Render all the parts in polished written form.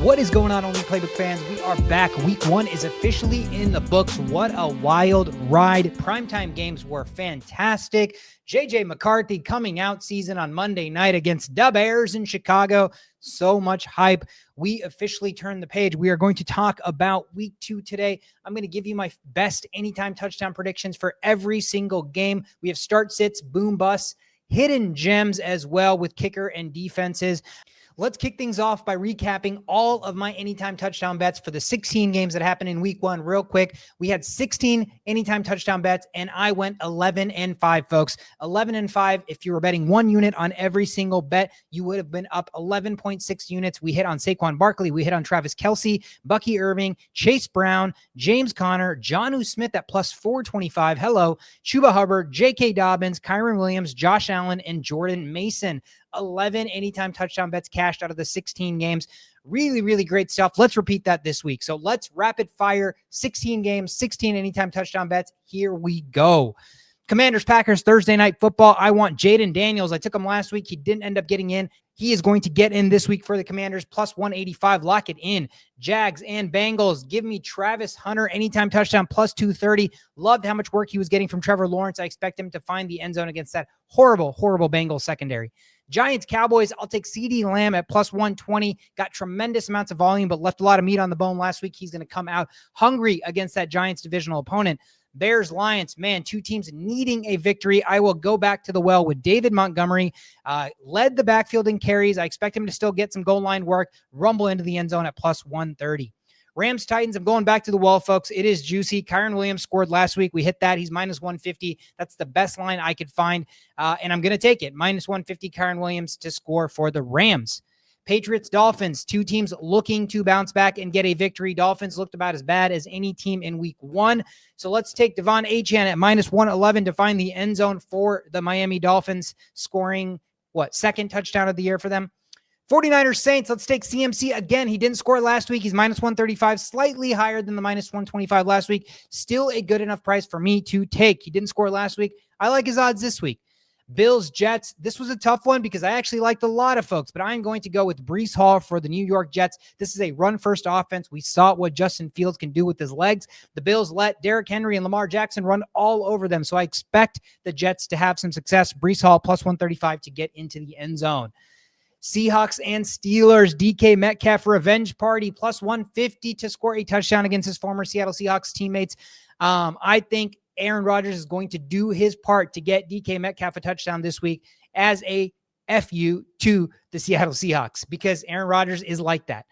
What is going on, Only Playbook fans? We are back. Week 1 is officially in the books. What a wild ride. Primetime games were fantastic. JJ McCarthy coming out season on Monday night against the Bears in Chicago. So much hype. We officially turned the page. We are going to talk about week 2 today. I'm going to give you my best anytime touchdown predictions for every single game. We have start sits, boom busts, hidden gems as well with kicker and defenses. Let's kick things off by recapping all of my anytime touchdown bets for the 16 games that happened in week 1 real quick. We had 16 anytime touchdown bets, and I went 11-5, folks. 11-5. If you were betting 1 unit on every single bet, you would have been up 11.6 units. We hit on Saquon Barkley. We hit on Travis Kelce, Bucky Irving, Chase Brown, James Conner, Jonnu Smith at plus 425. Hello. Chuba Hubbard, J.K. Dobbins, Kyron Williams, Josh Allen, and Jordan Mason. 11 anytime touchdown bets cashed out of the 16 games. Really, really great stuff. Let's repeat that this week. So let's rapid fire 16 games, 16 anytime touchdown bets. Here we go. Commanders, Packers, Thursday night football. I want Jaden Daniels. I took him last week. He didn't end up getting in. He is going to get in this week for the Commanders, plus 185. Lock it in. Jags and Bengals. Give me Travis Hunter, anytime touchdown, plus 230. Loved how much work he was getting from Trevor Lawrence. I expect him to find the end zone against that horrible, horrible Bengals secondary. Giants, Cowboys, I'll take CeeDee Lamb at plus 120. Got tremendous amounts of volume, but left a lot of meat on the bone last week. He's going to come out hungry against that Giants divisional opponent. Bears, Lions, man, 2 teams needing a victory. I will go back to the well with David Montgomery. Led the backfield in carries. I expect him to still get some goal line work, rumble into the end zone at plus 130. Rams, Titans, I'm going back to the well, folks. It is juicy. Kyron Williams scored last week. We hit that. He's minus 150. That's the best line I could find, and I'm going to take it. Minus 150 Kyron Williams to score for the Rams. Patriots, Dolphins, 2 teams looking to bounce back and get a victory. Dolphins looked about as bad as any team in week 1. So let's take Devon Achane at minus 111 to find the end zone for the Miami Dolphins, scoring, second touchdown of the year for them. 49ers, Saints, let's take CMC again. He didn't score last week. He's minus 135, slightly higher than the minus 125 last week. Still a good enough price for me to take. He didn't score last week. I like his odds this week. Bills, Jets. This was a tough one because I actually liked a lot of folks, but I'm going to go with Breece Hall for the New York Jets. This is a run-first offense. We saw what Justin Fields can do with his legs. The Bills let Derrick Henry and Lamar Jackson run all over them, so I expect the Jets to have some success. Breece Hall plus 135 to get into the end zone. Seahawks and Steelers, DK Metcalf revenge party, plus 150 to score a touchdown against his former Seattle Seahawks teammates. I think Aaron Rodgers is going to do his part to get DK Metcalf a touchdown this week as a FU to the Seattle Seahawks, because Aaron Rodgers is like that.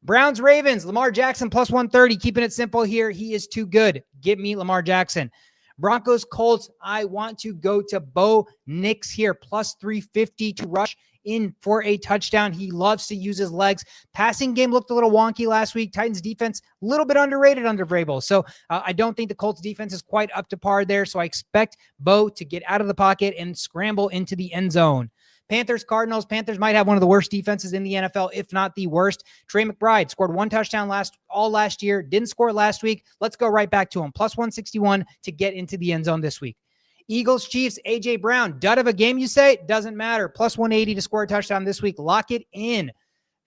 Browns, Ravens, Lamar Jackson plus 130, keeping it simple here. He is too good. Give me Lamar Jackson. Broncos, Colts, I want to go to Bo Nix here, plus 350 to rush in for a touchdown. He loves to use his legs. Passing game looked a little wonky last week. Titans defense, a little bit underrated under Vrabel. So I don't think the Colts defense is quite up to par there. So I expect Bo to get out of the pocket and scramble into the end zone. Panthers, Cardinals. Panthers might have one of the worst defenses in the NFL, if not the worst. Trey McBride scored 1 touchdown last year. Didn't score last week. Let's go right back to him. Plus 161 to get into the end zone this week. Eagles, Chiefs, A.J. Brown. Dud of a game, you say? Doesn't matter. Plus 180 to score a touchdown this week. Lock it in.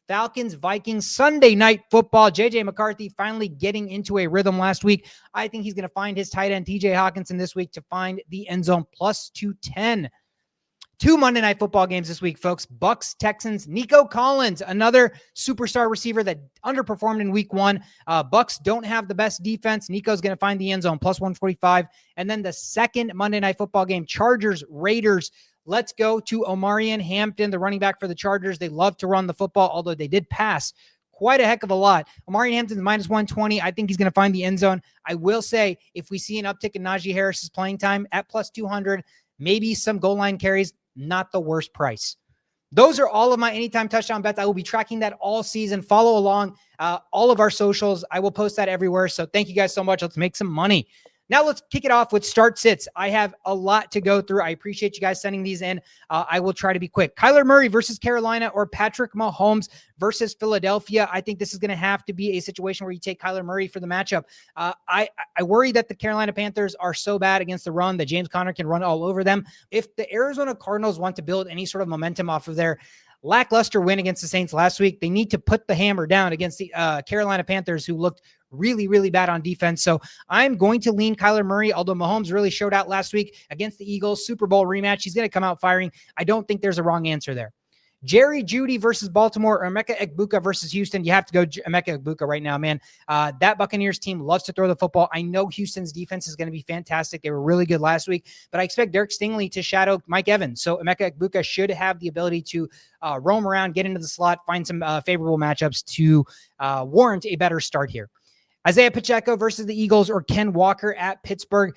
Falcons, Vikings, Sunday night football. J.J. McCarthy finally getting into a rhythm last week. I think he's going to find his tight end, T.J. Hawkinson, this week to find the end zone. Plus 210. 2 Monday night football games this week, folks. Bucks, Texans, Nico Collins, another superstar receiver that underperformed in week 1. Bucks don't have the best defense. Nico's going to find the end zone, plus 145. And then the second Monday night football game, Chargers, Raiders. Let's go to Omarion Hampton, the running back for the Chargers. They love to run the football, although they did pass quite a heck of a lot. Omarion Hampton's minus 120. I think he's going to find the end zone. I will say, if we see an uptick in Najee Harris's playing time at plus 200, maybe some goal line carries, not the worst price. Those are all of my anytime touchdown bets. I will be tracking that all season. Follow along all of our socials. I will post that everywhere. So thank you guys so much. Let's make some money. Now let's kick it off with start sits. I have a lot to go through. I appreciate you guys sending these in. I will try to be quick. Kyler Murray versus Carolina or Patrick Mahomes versus Philadelphia. I think this is going to have to be a situation where you take Kyler Murray for the matchup. I worry that the Carolina Panthers are so bad against the run that James Conner can run all over them. If the Arizona Cardinals want to build any sort of momentum off of their lackluster win against the Saints last week. They need to put the hammer down against the Carolina Panthers, who looked really, really bad on defense. So I'm going to lean Kyler Murray, although Mahomes really showed out last week against the Eagles. Super Bowl rematch. He's going to come out firing. I don't think there's a wrong answer there. Jerry Jeudy versus Baltimore or Emeka Egbuka versus Houston. You have to go Emeka Egbuka right now, man. That Buccaneers team loves to throw the football. I know Houston's defense is going to be fantastic. They were really good last week, but I expect Derek Stingley to shadow Mike Evans. So Emeka Egbuka should have the ability to roam around, get into the slot, find some favorable matchups to warrant a better start here. Isaiah Pacheco versus the Eagles or Ken Walker at Pittsburgh.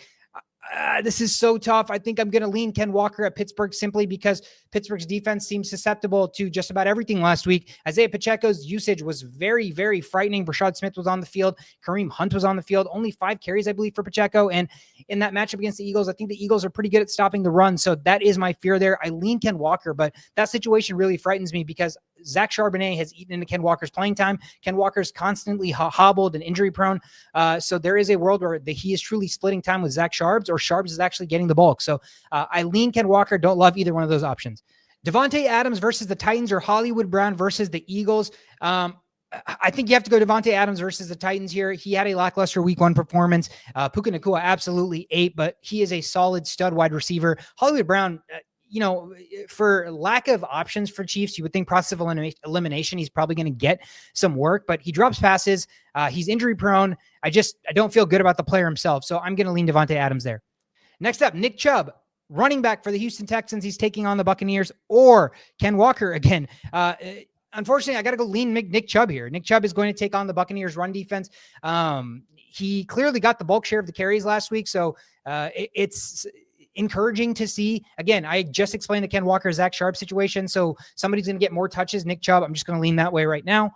This is so tough. I think I'm going to lean Ken Walker at Pittsburgh simply because Pittsburgh's defense seems susceptible to just about everything last week. Isaiah Pacheco's usage was very, very frightening. Rashad Smith was on the field. Kareem Hunt was on the field. Only 5 carries, I believe, for Pacheco. And in that matchup against the Eagles, I think the Eagles are pretty good at stopping the run. So that is my fear there. I lean Ken Walker, but that situation really frightens me because Zach Charbonnet has eaten into Ken Walker's playing time. Ken Walker's constantly hobbled and injury prone. So there is a world where he is truly splitting time with Zach Charbs, or Charbs is actually getting the bulk. So I lean Ken Walker. Don't love either one of those options. Devontae Adams versus the Titans or Hollywood Brown versus the Eagles. I think you have to go Devontae Adams versus the Titans here. He had a lackluster week 1 performance. Puka Nacua absolutely ate, but he is a solid stud wide receiver. Hollywood Brown, for lack of options for Chiefs, you would think process of elimination, he's probably going to get some work, but he drops passes. He's injury prone. I don't feel good about the player himself. So I'm going to lean Devontae Adams there. Next up, Nick Chubb, running back for the Houston Texans. He's taking on the Buccaneers, or Ken Walker again. Unfortunately, I got to go lean Nick Chubb here. Nick Chubb is going to take on the Buccaneers run defense. He clearly got the bulk share of the carries last week. So it's encouraging to see. Again, I just explained the Ken Walker, Zach Sharp situation. So somebody's going to get more touches. Nick Chubb, I'm just going to lean that way right now.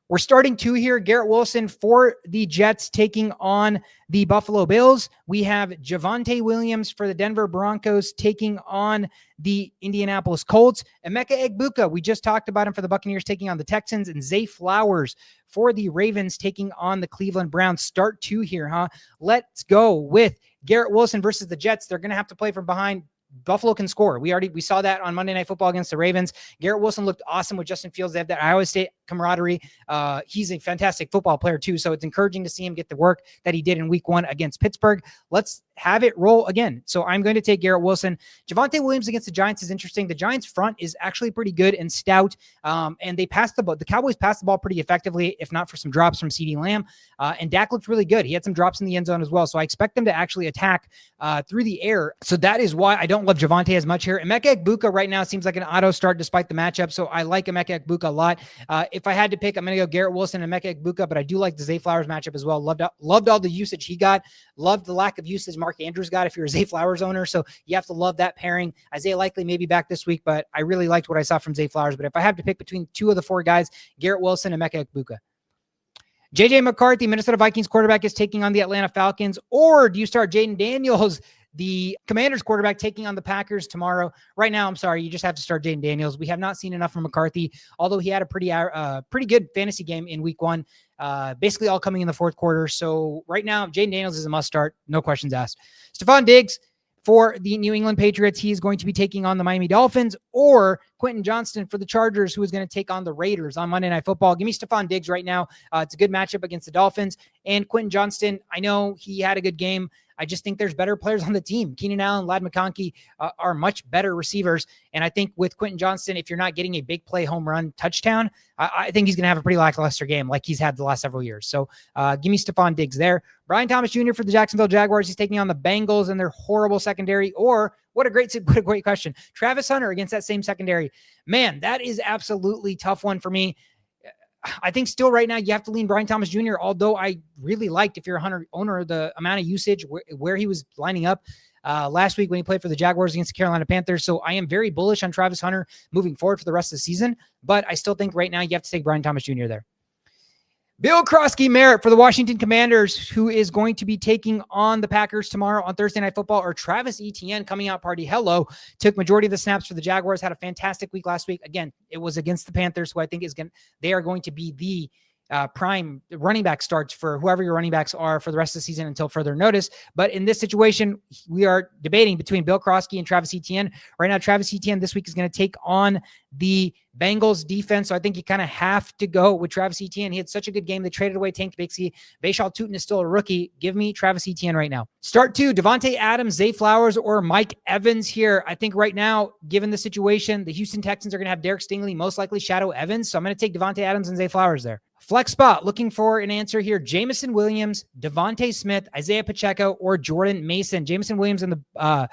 We're starting 2 here. Garrett Wilson for the Jets taking on the Buffalo Bills. We have Javonte Williams for the Denver Broncos taking on the Indianapolis Colts. Emeka Egbuka, we just talked about him for the Buccaneers taking on the Texans. And Zay Flowers for the Ravens taking on the Cleveland Browns. Start 2 here, huh? Let's go with Garrett Wilson versus the Jets. They're going to have to play from behind. Buffalo can score. We saw that on Monday Night Football against the Ravens. Garrett Wilson looked awesome with Justin Fields. They have that Iowa State camaraderie. He's a fantastic football player too. So it's encouraging to see him get the work that he did in week 1 against Pittsburgh. Let's have it roll again. So I'm going to take Garrett Wilson. Javonte Williams against the Giants is interesting. The Giants front is actually pretty good and stout. And they passed the ball. The Cowboys passed the ball pretty effectively, if not for some drops from CeeDee Lamb. And Dak looked really good. He had some drops in the end zone as well. So I expect them to actually attack through the air. So that is why I don't love Javonte as much here. Emeka Egbuka right now seems like an auto start despite the matchup. So I like Emeka Egbuka a lot. If I had to pick, I'm going to go Garrett Wilson and Emeka Egbuka, but I do like the Zay Flowers matchup as well. Loved all the usage he got. Loved the lack of usage Mark Andrews got if you're a Zay Flowers owner. So you have to love that pairing. Isaiah likely maybe back this week, but I really liked what I saw from Zay Flowers. But if I have to pick between 2 of the 4 guys, Garrett Wilson and Emeka Egbuka. JJ McCarthy, Minnesota Vikings quarterback, is taking on the Atlanta Falcons. Or do you start Jaden Daniels, the Commanders quarterback, taking on the Packers tomorrow? Right now, I'm sorry, you just have to start Jaden Daniels. We have not seen enough from McCarthy, although he had a pretty good fantasy game in week 1, basically all coming in the 4th quarter. So right now, Jaden Daniels is a must start. No questions asked. Stephon Diggs for the New England Patriots. He is going to be taking on the Miami Dolphins, or Quentin Johnston for the Chargers, who is going to take on the Raiders on Monday Night Football. Give me Stephon Diggs right now. It's a good matchup against the Dolphins. And Quentin Johnston, I know he had a good game. I just think there's better players on the team. Keenan Allen, Ladd McConkey are much better receivers. And I think with Quentin Johnston, if you're not getting a big play home run touchdown, I think he's going to have a pretty lackluster game like he's had the last several years. So give me Stephon Diggs there. Brian Thomas Jr. for the Jacksonville Jaguars. He's taking on the Bengals and their horrible secondary. Or what a great question. Travis Hunter against that same secondary. Man, that is absolutely tough one for me. I think still right now you have to lean Brian Thomas Jr., although I really liked, if you're a Hunter owner, the amount of usage where he was lining up last week when he played for the Jaguars against the Carolina Panthers. So I am very bullish on Travis Hunter moving forward for the rest of the season, but I still think right now you have to take Brian Thomas Jr. there. Bill Krosky-Merritt for the Washington Commanders, who is going to be taking on the Packers tomorrow on Thursday Night Football, or Travis Etienne coming out party. Hello. Took majority of the snaps for the Jaguars, had a fantastic week last week. Again, it was against the Panthers, who I think they are going to be the prime running back starts for whoever your running backs are for the rest of the season until further notice. But in this situation, we are debating between Bill Krosky and Travis Etienne. Right now, Travis Etienne this week is going to take on the Bengals defense. So I think you kind of have to go with Travis Etienne. He had such a good game. They traded away Tank Bixby. Vashal Tutin is still a rookie. Give me Travis Etienne right now. Start 2, Devontae Adams, Zay Flowers, or Mike Evans here. I think right now, given the situation, the Houston Texans are going to have Derek Stingley, most likely Shadow Evans. So I'm going to take Devontae Adams and Zay Flowers there. Flex spot, looking for an answer here. Jamison Williams, Devontae Smith, Isaiah Pacheco, or Jordan Mason. Jamison Williams and the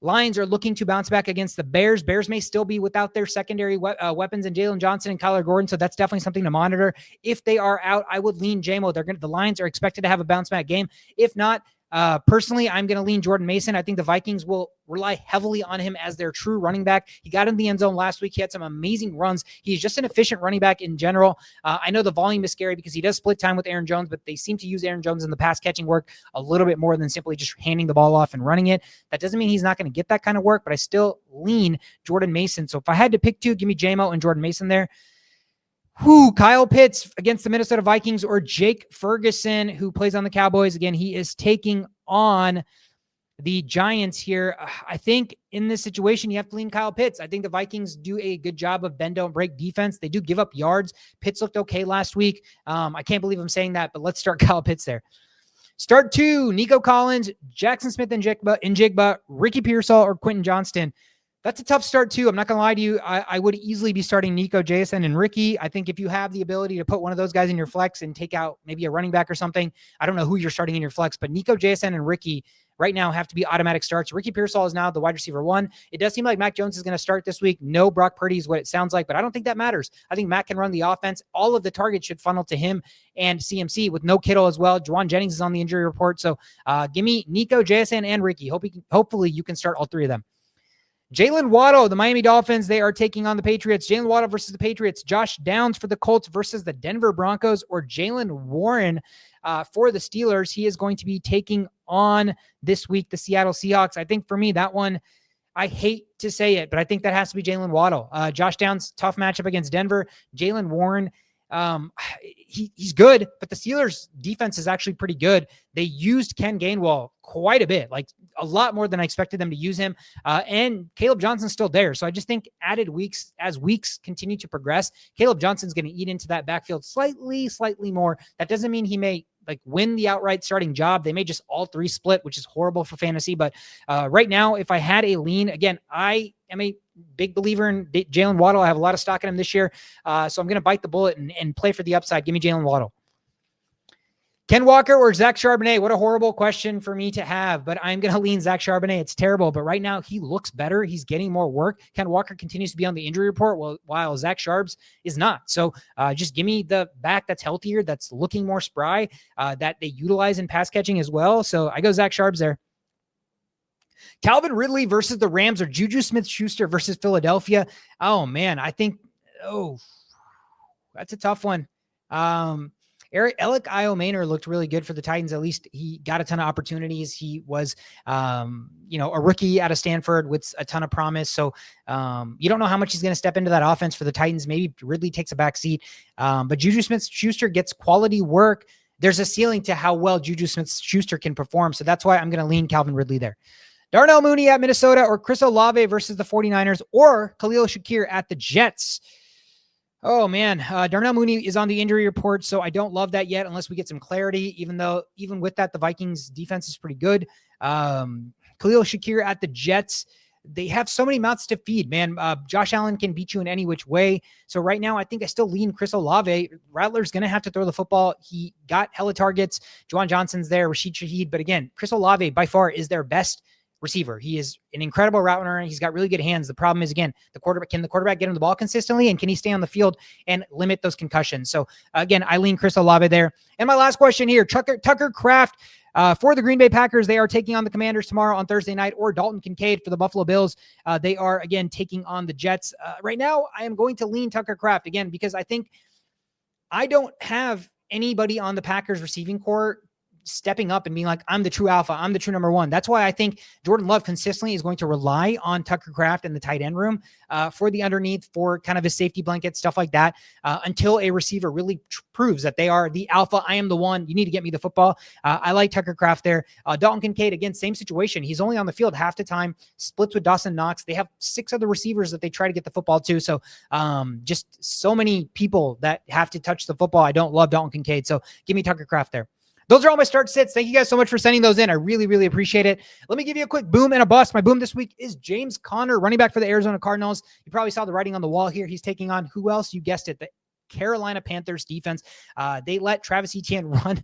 Lions are looking to bounce back against the Bears. Bears may still be without their secondary weapons in Jalen Johnson and Kyler Gordon, so that's definitely something to monitor. If they are out, I would lean JMO. The Lions are expected to have a bounce back game. If not, personally, I'm going to lean Jordan Mason. I think the Vikings will rely heavily on him as their true running back. He got in the end zone last week. He had some amazing runs. He's just an efficient running back in general. I know the volume is scary because he does split time with Aaron Jones, but they seem to use Aaron Jones in the pass catching work a little bit more than simply just handing the ball off and running it. That doesn't mean he's not going to get that kind of work, but I still lean Jordan Mason. So if I had to pick 2, give me JMO and Jordan Mason there. Kyle Pitts against the Minnesota Vikings or Jake Ferguson, who plays on the Cowboys. Again, he is taking on the Giants here. I think in this situation, you have to lean Kyle Pitts. I think the Vikings do a good job of bend, don't break defense. They do give up yards. Pitts looked okay last week. I can't believe I'm saying that, but let's start Kyle Pitts there. Start 2, Nico Collins, Jackson Smith and Jigba, Ricky Pearsall, or Quentin Johnston. That's a tough start too. I'm not going to lie to you. I would easily be starting Nico, Jason, and Ricky. I think if you have the ability to put one of those guys in your flex and take out maybe a running back or something, I don't know who you're starting in your flex, but Nico, Jason, and Ricky right now have to be automatic starts. Ricky Pearsall is now the wide receiver 1. It does seem like Mac Jones is going to start this week. No Brock Purdy is what it sounds like, but I don't think that matters. I think Mac can run the offense. All of the targets should funnel to him and CMC with no Kittle as well. Juwan Jennings is on the injury report. So give me Nico, Jason, and Ricky. Hopefully you can start all 3 of them. Jalen Waddle, the Miami Dolphins, they are taking on the Patriots. Jalen Waddle versus the Patriots. Josh Downs for the Colts versus the Denver Broncos, or Jalen Warren for the Steelers. He is going to be taking on this week the Seattle Seahawks. I think for me, that one, I hate to say it, but I think that has to be Jalen Waddle. Josh Downs, tough matchup against Denver. Jalen Warren, he's good, but the Steelers defense is actually pretty good. They used Ken Gainwell quite a bit, like a lot more than I expected them to use him. And Caleb Johnson's still there. So I just think added weeks, as weeks continue to progress, Caleb Johnson's going to eat into that backfield slightly more. That doesn't mean he may win the outright starting job. They may just all 3 split, which is horrible for fantasy. But right now, if I had a lean, again, I am a big believer in Jalen Waddle. I have a lot of stock in him this year. So I'm going to bite the bullet and play for the upside. Give me Jalen Waddle. Ken Walker or Zach Charbonnet? What a horrible question for me to have, but I'm going to lean Zach Charbonnet. It's terrible, but right now he looks better. He's getting more work. Ken Walker continues to be on the injury report while Zach Charbs is not. So just give me the back that's healthier, that's looking more spry, that they utilize in pass catching as well. So I go Zach Charbs there. Calvin Ridley versus the Rams, or Juju Smith-Schuster versus Philadelphia. Oh man, I think, that's a tough one. Alec Iomaner looked really good for the Titans. At least he got a ton of opportunities. He was, a rookie out of Stanford with a ton of promise. So you don't know how much he's going to step into that offense for the Titans. Maybe Ridley takes a back seat. But Juju Smith-Schuster gets quality work. There's a ceiling to how well Juju Smith-Schuster can perform. So that's why I'm going to lean Calvin Ridley there. Darnell Mooney at Minnesota, or Chris Olave versus the 49ers, or Khalil Shakir at the Jets. Oh man, Darnell Mooney is on the injury report, so I don't love that yet unless we get some clarity, even with that, the Vikings defense is pretty good. Khalil Shakir at the Jets, they have so many mouths to feed, man. Josh Allen can beat you in any which way. So right now, I think I still lean Chris Olave. Rattler's going to have to throw the football. He got hella targets. Juwan Johnson's there, Rashid Shaheed. But again, Chris Olave by far is their best receiver. He is an incredible route runner. He's got really good hands. The problem is, again, can the quarterback get him the ball consistently, and can he stay on the field and limit those concussions? So again, I lean Chris Olave there. And my last question here, Tucker Kraft for the Green Bay Packers. They are taking on the Commanders tomorrow on Thursday night, or Dalton Kincaid for the Buffalo Bills. They are again taking on the Jets. Right now, I am going to lean Tucker Kraft again, because I think I don't have anybody on the Packers receiving core stepping up and being like, I'm the true alpha. I'm the true number one. That's why I think Jordan Love consistently is going to rely on Tucker Kraft and the tight end room for the underneath, for kind of his safety blanket, stuff like that, until a receiver really proves that they are the alpha. I am the one. You need to get me the football. I like Tucker Kraft there. Dalton Kincaid, again, same situation. He's only on the field half the time, splits with Dawson Knox. They have 6 other receivers that they try to get the football to. So just so many people that have to touch the football. I don't love Dalton Kincaid. So give me Tucker Kraft there. Those are all my start sits. Thank you guys so much for sending those in. I really, really appreciate it. Let me give you a quick boom and a bust. My boom this week is James Conner, running back for the Arizona Cardinals. You probably saw the writing on the wall here. He's taking on who else? You guessed it, the Carolina Panthers defense. They let Travis Etienne run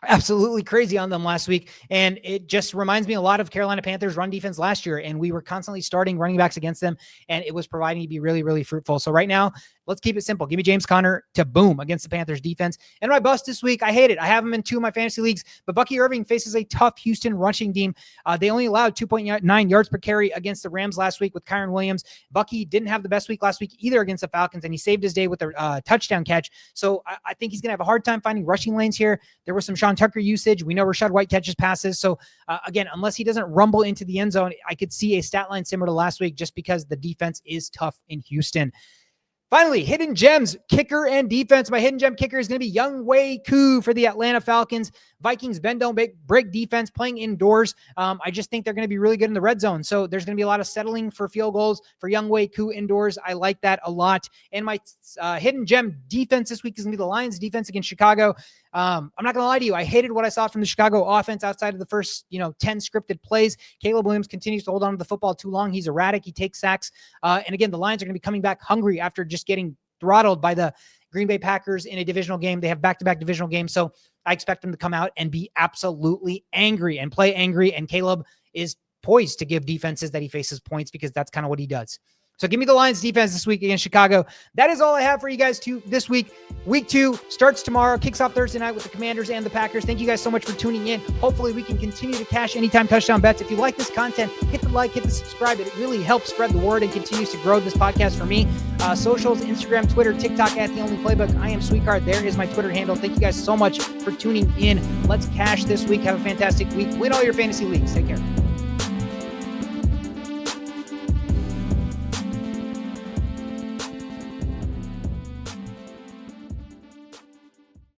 absolutely crazy on them last week. And it just reminds me a lot of Carolina Panthers run defense last year. And we were constantly starting running backs against them, and it was proving to be really, really fruitful. So right now, let's keep it simple. Give me James Conner to boom against the Panthers defense. And my bust this week, I hate it. I have him in 2 of my fantasy leagues, but Bucky Irving faces a tough Houston rushing team. They only allowed 2.9 yards per carry against the Rams last week with Kyron Williams. Bucky didn't have the best week last week either against the Falcons, and he saved his day with a touchdown catch. So I think he's going to have a hard time finding rushing lanes here. There was some Sean Tucker usage. We know Rashad White catches passes. So again, unless he doesn't rumble into the end zone, I could see a stat line similar to last week just because the defense is tough in Houston. Finally, hidden gems, kicker and defense. My hidden gem kicker is going to be Younghoe Koo for the Atlanta Falcons. Vikings bend don't break defense, playing indoors. I just think they're going to be really good in the red zone. So there's going to be a lot of settling for field goals for Younghoe Koo indoors. I like that a lot. And my hidden gem defense this week is going to be the Lions defense against Chicago. I'm not going to lie to you. I hated what I saw from the Chicago offense outside of the first, 10 scripted plays. Caleb Williams continues to hold on to the football too long. He's erratic. He takes sacks. And again, the Lions are going to be coming back hungry after just getting throttled by the Green Bay Packers in a divisional game. They have back-to-back divisional games. So I expect them to come out and be absolutely angry and play angry. And Caleb is poised to give defenses that he faces points because that's kind of what he does. So give me the Lions defense this week against Chicago. That is all I have for you guys this week. Week 2 starts tomorrow, kicks off Thursday night with the Commanders and the Packers. Thank you guys so much for tuning in. Hopefully we can continue to cash anytime touchdown bets. If you like this content, hit the like, hit the subscribe. It really helps spread the word and continues to grow this podcast for me. Socials, Instagram, Twitter, TikTok at The Only Playbook. I am Sweetcard. There is my Twitter handle. Thank you guys so much for tuning in. Let's cash this week. Have a fantastic week. Win all your fantasy leagues. Take care.